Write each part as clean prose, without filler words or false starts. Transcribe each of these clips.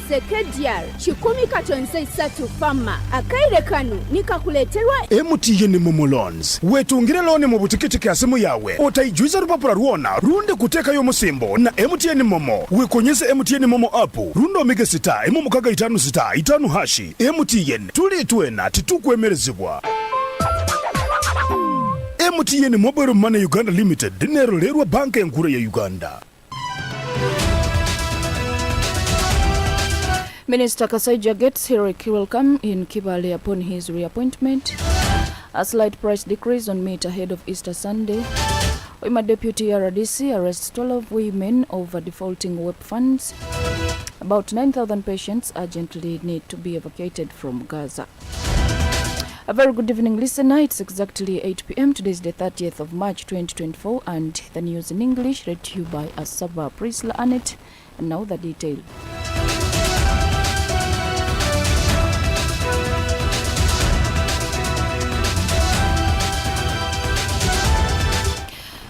Kdr 1013 Fama akaire kanu nikakuleterwa MTN Momo Loans. Wetungire loan mu butikitiki ya simu yawe. Otaijuiza rupapura ruona runde kuteka yo musimbo na MTN Momo. Wekonyeze MTN Momo app. Rundo omega sita emu mukaga 5 hashi. MTN tuli tuena titukwemerezibwa. MTN Mobile Money Uganda Limited dinero lerwa banka enkuru ya Uganda. Minister Kasaija gets heroic welcome in Kibale upon his reappointment. A slight price decrease on meat ahead of Easter Sunday. Wima Deputy RDC arrests 12 women over defaulting WEP funds. About 9,000 patients urgently need to be evacuated from Gaza. A very good evening, listener. It's exactly 8 p.m. Today is the 30th of March 2024, and the news in English read to you by Asaba, Priscilla, Annet. And now the detail.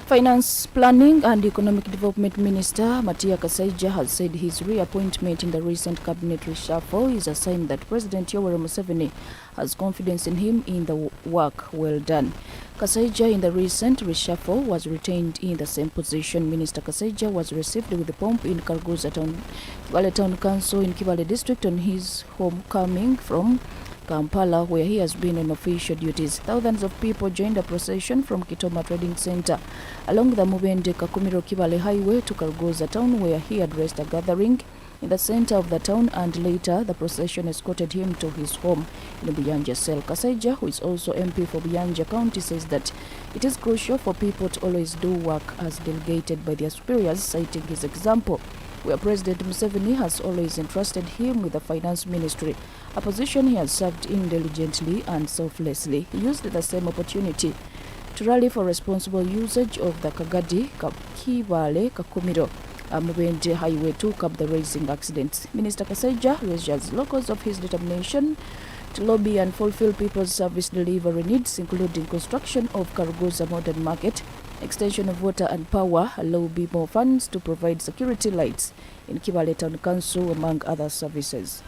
Finance, Planning and Economic Development Minister Matia Kasaija has said his reappointment in the recent cabinet reshuffle is a sign that President Yoweri Museveni has confidence in him in the work well done. Kasaija in the recent reshuffle was retained in the same position. Minister Kasaija was received with pomp in Kibale Town Council in Kibale District on his homecoming from Kampala, where he has been on official duties. Thousands of people joined a procession from Kitoma Trading Center along the Mubende Kakumiro Kibale Highway to Kargoza Town, where he addressed a gathering in the center of the town, and later the procession escorted him to his home in Buyanja Cell. Kasaija, who is also MP for Buyanja County, says that it is crucial for people to always do work as delegated by their superiors, citing his example, where President Museveni has always entrusted him with the finance ministry, a position he has served in diligently and selflessly. He used the same opportunity to rally for responsible usage of the Kagadi, Kibale, Kakumiro, Mubende Highway to curb the rising accidents. Minister Kasaija reassures locals of his determination to lobby and fulfill people's service delivery needs, including construction of Kargoza Modern Market, extension of water and power, lobby more funds to provide security lights in Kibale Town Council, among other services.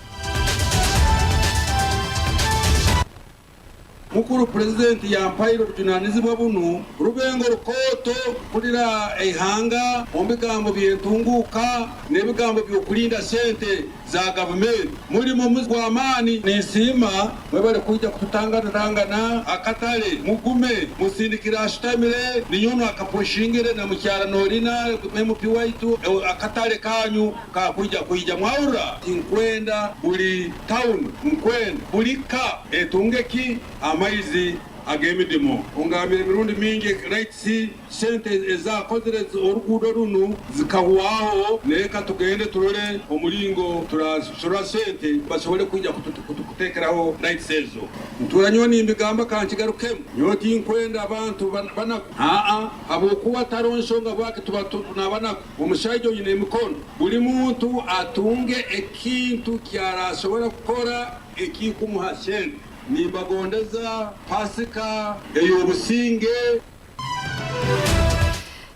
Mukuru President ya mpairo tunanizibwa bunu rubengo rukoto kulira ehanga ombigambo byentunguka nebigambo byokulinda sente za government muri mu muzwa amani nisima mwebale kujya kututangatangana akatale mugume musindikira ashitamire niyono akaposhingire na mucyara norina memupi waitu akatale kanyu ka kujya mwaura inkwenda buli town mkwenda buli ka etungeki amaizi agemidemo ungamire mirundi mingi rights sente eza kodrez orugudo runo zikawaho neka tugende turore omulingo turasura sente bashobore kujya kutekeraho rights ezo turanyoni imbigamba kankigarukemo nyoti inkwenda abantu bana abokuwa taronshonga bwake tubanabana umushajo nyine mikono buli muntu atunge ekintu kyarashobora gukora ekikumuha sente Nibagondeza Pasika Eyobusinge.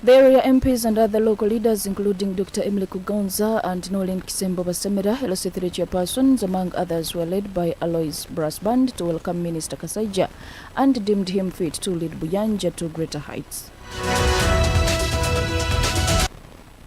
The area MPs and other local leaders, including Dr. Emily Kugonza and Nolan Kisembo Basemera, LC3 chairpersons, among others, were led by Alois Brass Band to welcome Minister Kasaija and deemed him fit to lead Buyanja to greater heights.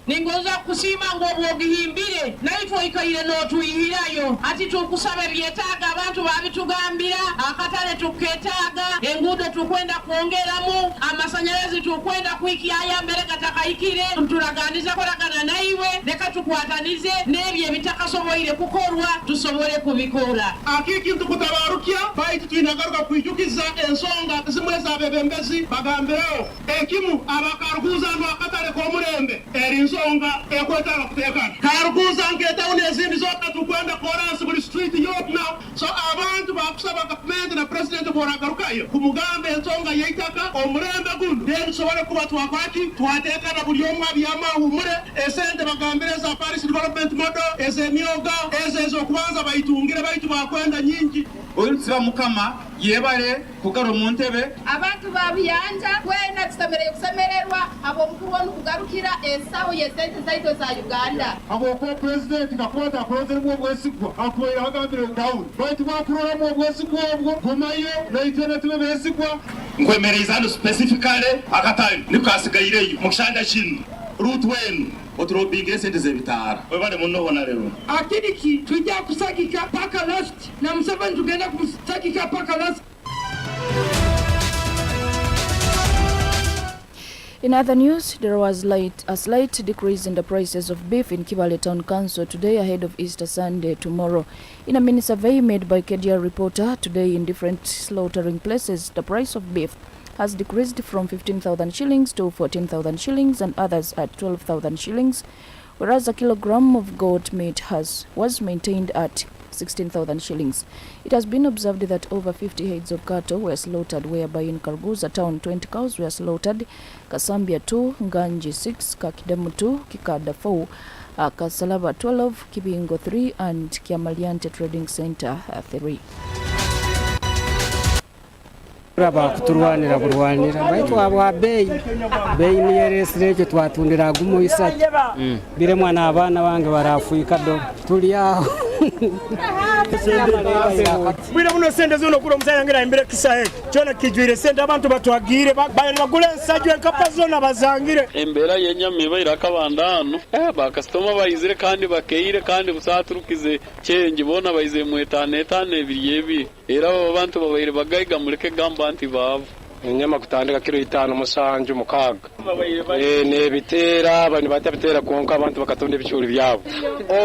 Ningoza kusima ngo bihimbire naifo ikaire no tuyihirayo ati tukusaba byetaga abantu babitugambira akatale tuketaga engudo tukwenda kuongeramu amasanyalazi tukwenda kuikiaya mbere katakayikire turaganiza kolagana naiwe leka tukwatanize nebye bitakasoboire kukorwa tusobore kubikora akiki tukutabarukia baiti twinagaruka kwijukiza ensonga zimwe za bebembezi bagambirao ekimu abakaruguza ndo akatale ko murembe erinzo songa ekweta kutekana karuguza ngeta unezindi zote tukwenda koransi buli street yopna so abantu bakusaba government na president boragarukayo kumugambe ensonga yeitaka omurembe gundu then sobole kuba twakwaki twatekana buli omwe byama humure esente bagambire za Paris development model eze myoga ezo kubanza bayitungire bayitu bakwenda nyingi oyulisiba mukama yebale kugaro mu ntebe abantu babiyanja kwena tusemereye kusemererwa abo mukuru wonu kugarukira ensawo yesente zaito za Uganda abo ko president kakwata president bw'obwesigwa akwera agambire down baitu bakurora mu bwesigwa obwo gumayo na internet besigwa nkwemereza hano specifically akatali nikasigayireyo mu kishanda kino root wenu oturobinge sente zebitara webale munohona lero akiriki tujja kusagika paka left na Museveni tugenda kusagika paka left. In other news, there was a slight decrease in the prices of beef in Kibale Town Council today ahead of Easter Sunday tomorrow. In a mini survey made by Kdr reporter today in different slaughtering places, the price of beef has decreased from 15,000 shillings to 14,000 shillings and others at 12,000 shillings, whereas a kilogram of goat meat was maintained at 16,000 shillings. It has been observed that over 50 heads of cattle were slaughtered, whereby in Karguza town 20 cows were slaughtered, Kasambia 2, Nganji 6, Kakidemu 2, Kikada 4, Kasalaba 12, Kibingo 3 and Kiamaliante Trading Center 3. Kuturwanira baitu abo bei niyeresire cyo twatundira gumu isaki bire mwana abana bange barafuika do tuli aho bire muno sente zono kuro musayangira imbere kisahe cyona kijwire sente abantu batwagire bagule nsajwe nkapazona bazangire embera yenyame bayira hano ba customer bayizire kandi bakeire kandi busaturukize cyengi bona bayize mu etane biriyebi era abo bantu babayire bagayiga mureke gamba anti bavu inyama kutandika kilo 5 musanje mukaga ne bitera abantu batabitera konka abantu bakatonda ibicuri byabo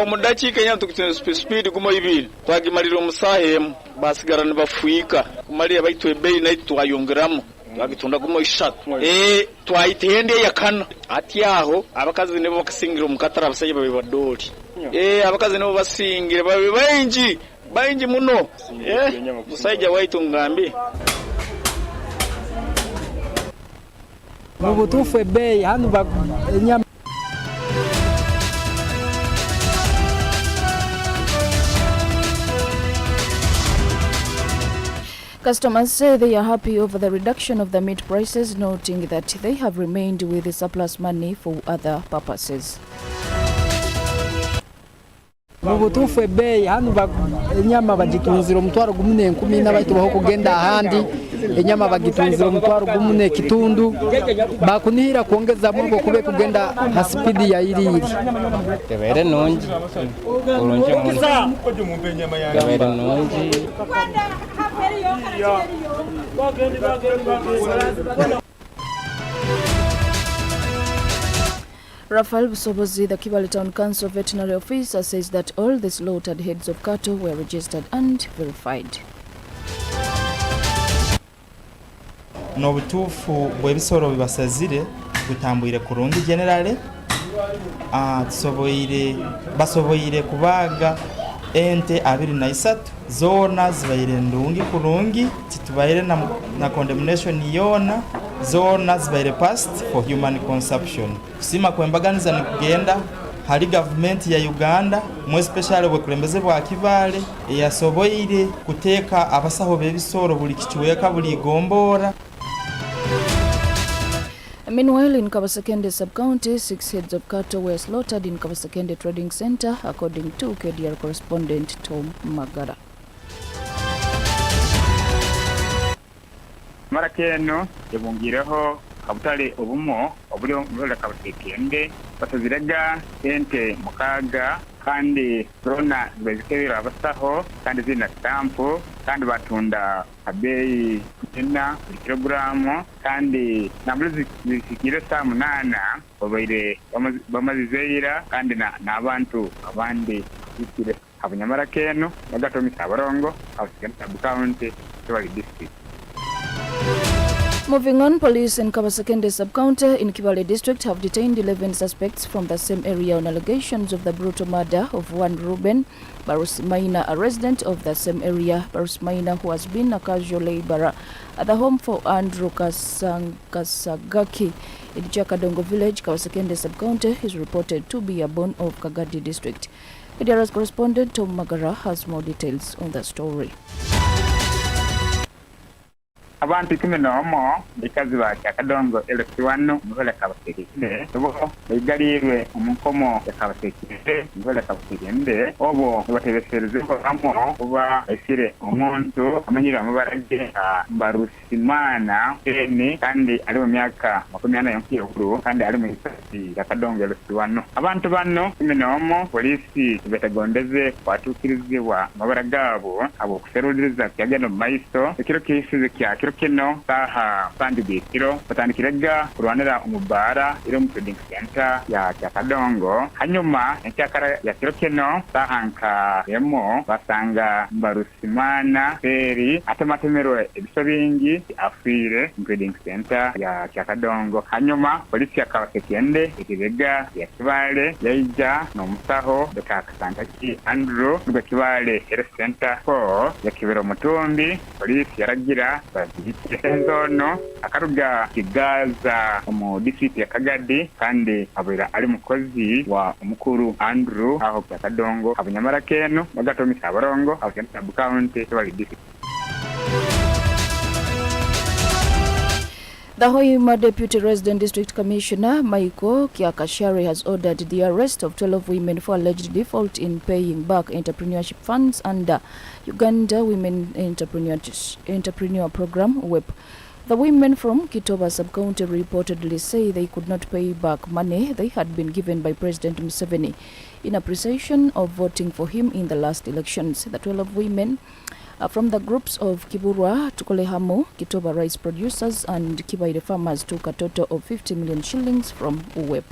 mudakika nyantu kutse speed gumo ibili twagimarira umusahemu basigarana bafuika kumariya bayitwe bei nayo twayongeramo bagitunda gumo 3 twayitende yakana ati aho abakazi nebo bakasingira umukatara abasaye babe badori abakazi nebo basingire babe bayinji muno musajja waitungambi mubutufu bei hanu nyama. Customers say they are happy over the reduction of the meat prices, noting that they have remained with the surplus money for other purposes. Mubutufu bei hanu nyama bagitunzira umutwaro gumune 10 n'abaitu baho kugenda ahandi inyama bagitunzira umutwaro gumune kitundu bakunihira kuongeza murgo kube kugenda ha speed ya iriri tebere nonji uronje mu tebere nonji Rafael Busobozi, the Kibale Town Council veterinary officer, says that all the slaughtered heads of cattle were registered and verified. No butufu bwebisoro bibasazire gutambwire kurundi generale basoboyire kubaga ente 23 zona zibayire ndungi kurungi titubayire na condemnation yona zona zibayire passed for human consumption kusima kwembaganiza ni kugenda hari government ya Uganda mwe special bwekurembeze bwa Kibale yasoboyire kuteka abasaho bebisoro buli kichweka buli gombora. Meanwhile, in Kabasakende sub-county, 6 heads of cattle were slaughtered in Kabasakende Trading Center, according to Kdr correspondent Tom Magara. Marakeno yabungireho kabutale obumo obuli muri Kabasakende bataziraga ente mukaga kandi rona bezikebira abasaho kandi zina stampo kandi batunda abeyi ina kilogramu kandi nambuzi zikire saa 8 babaire bamazizeira kandi n'abantu abandi zikire abanyamarakeno bagatomisa abarongo abasigana sub-county Kibale district. Moving on, police in Kabasakende sub-county in Kibale district have detained 11 suspects from the same area on allegations of the brutal murder of one Ruben Barusmaina, a resident of the same area. Barusmaina, who has been a casual laborer at the home for Andrew Kasagaki in Chakadongo village, Kabasakende sub-county, is reported to be a born of Kagadi district. Kdr's correspondent Tom Magara has more details on the story. abantu 11 bikazi ba Kyakadongo elesiwano mubele kabasekire bo igalirwe omukomo yakabasekire mubele kabasekire obo batebesereze ko amo oba esire omuntu amanyira mubarage Barusimana eni kandi ali mu myaka 40 kandi ali mu isasi Kyakadongo elesiwano abantu banno 11 polisi betagondeze kwatukirizibwa mabara gabo abo kuserudiriza kyagenda mu maiso ekiro kisize kya kiro kino saha sandi bitiro batandikiraga kurwanira umubara iro mu trading center ya Kyakadongo hanyuma encyakara ya kiro kino sahanka yemo basanga Barusimana feri atamatemerwe ebisobingi afire mu trading center ya Kyakadongo hanyuma polisi yakabasekende ikibega ya Kibale yaija no musaho bekakasangaki Andrew ngo Kibale health center ko yakibero mutumbi polisi yaragira bazikenzono akaruga kigaza mu district ya Kagadi kandi abira ali mukozi wa umukuru Andrew aho Kyakadongo abanyamara keno bagatomisa abarongo abakenta county wali district. The Hoima Deputy Resident District Commissioner Michael Kyakashari has ordered the arrest of 12 women for alleged default in paying back entrepreneurship funds under Uganda Women Entrepreneur Program WEP. The women from Kitoba Sub-County reportedly say they could not pay back money they had been given by President Museveni in appreciation of voting for him in the last elections. The 12 women from the groups of Kiburwa, Tukolehamo, Kitoba rice producers and Kibaide farmers took a total of 50 million shillings from UWEP.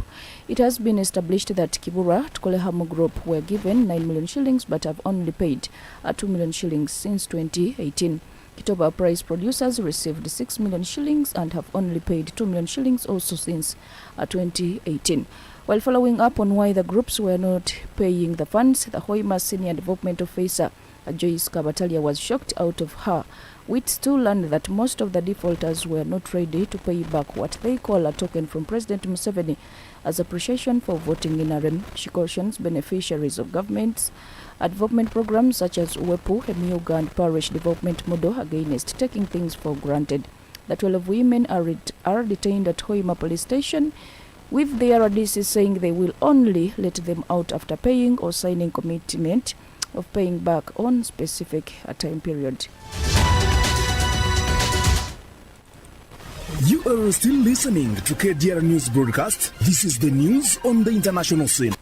It has been established that Kiburwa, Tukolehamo group were given 9 million shillings but have only paid 2 million shillings since 2018. Kitoba rice producers received 6 million shillings and have only paid 2 million shillings also since 2018. While following up on why the groups were not paying the funds, the Hoima Senior Development Officer Joyce Kabatalia was shocked out of her wits to learn that most of the defaulters were not ready to pay back what they call a token from President Museveni as appreciation for voting in RM. She cautions beneficiaries of government's development programs such as UWEPU, Hemiuga and Parish Development Model against taking things for granted. The 12 women are detained at Hoima Police Station, with the RDC saying they will only let them out after paying or signing commitment of paying back on specific time period. You are still listening to KDR News Broadcast. This is the news on the international scene.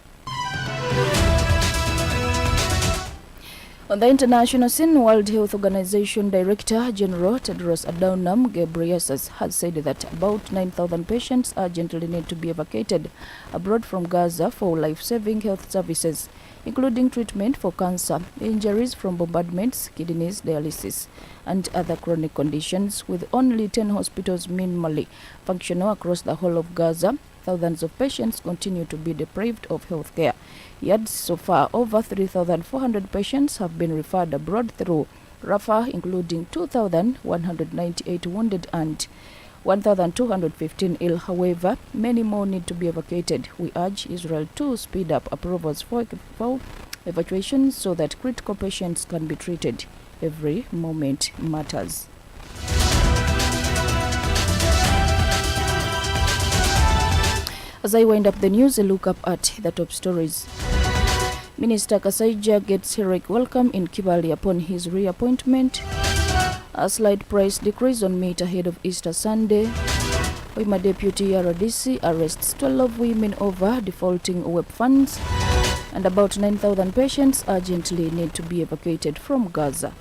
On the international scene, World Health Organization Director General Tedros Adhanom Ghebreyesus has said that about 9,000 patients urgently need to be evacuated abroad from Gaza for life-saving health services, including treatment for cancer, injuries from bombardments, kidneys, dialysis, and other chronic conditions. With only 10 hospitals minimally functional across the whole of Gaza, thousands of patients continue to be deprived of health care. Yet, so far, over 3,400 patients have been referred abroad through Rafah, including 2,198 wounded and 1,215 ill. However, many more need to be evacuated. We urge Israel to speed up approvals for evacuation so that critical patients can be treated. Every moment matters. As I wind up the news, a look up at the top stories. Minister Kasaija gets heroic welcome in Kibale upon his reappointment. A slight price decrease on meat ahead of Easter Sunday. Hoima Deputy RDC arrests 12 women over defaulting WEP funds. And about 9,000 patients urgently need to be evacuated from Gaza.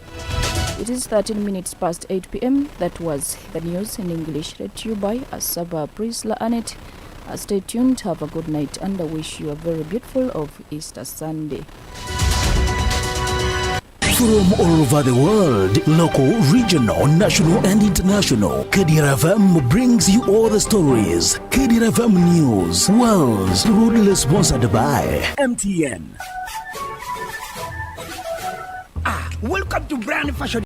It is 13 minutes past 8 p.m. That was the news in English, read to you by Asaba, Priscilla, Annet. Stay tuned, have a good night, and I wish you a very beautiful of Easter Sunday. From all over the world, local, regional, national, and international, Kdr FM brings you all the stories. Kdr FM News, Worlds, proudly sponsored by MTN. Welcome to Brand Fashion.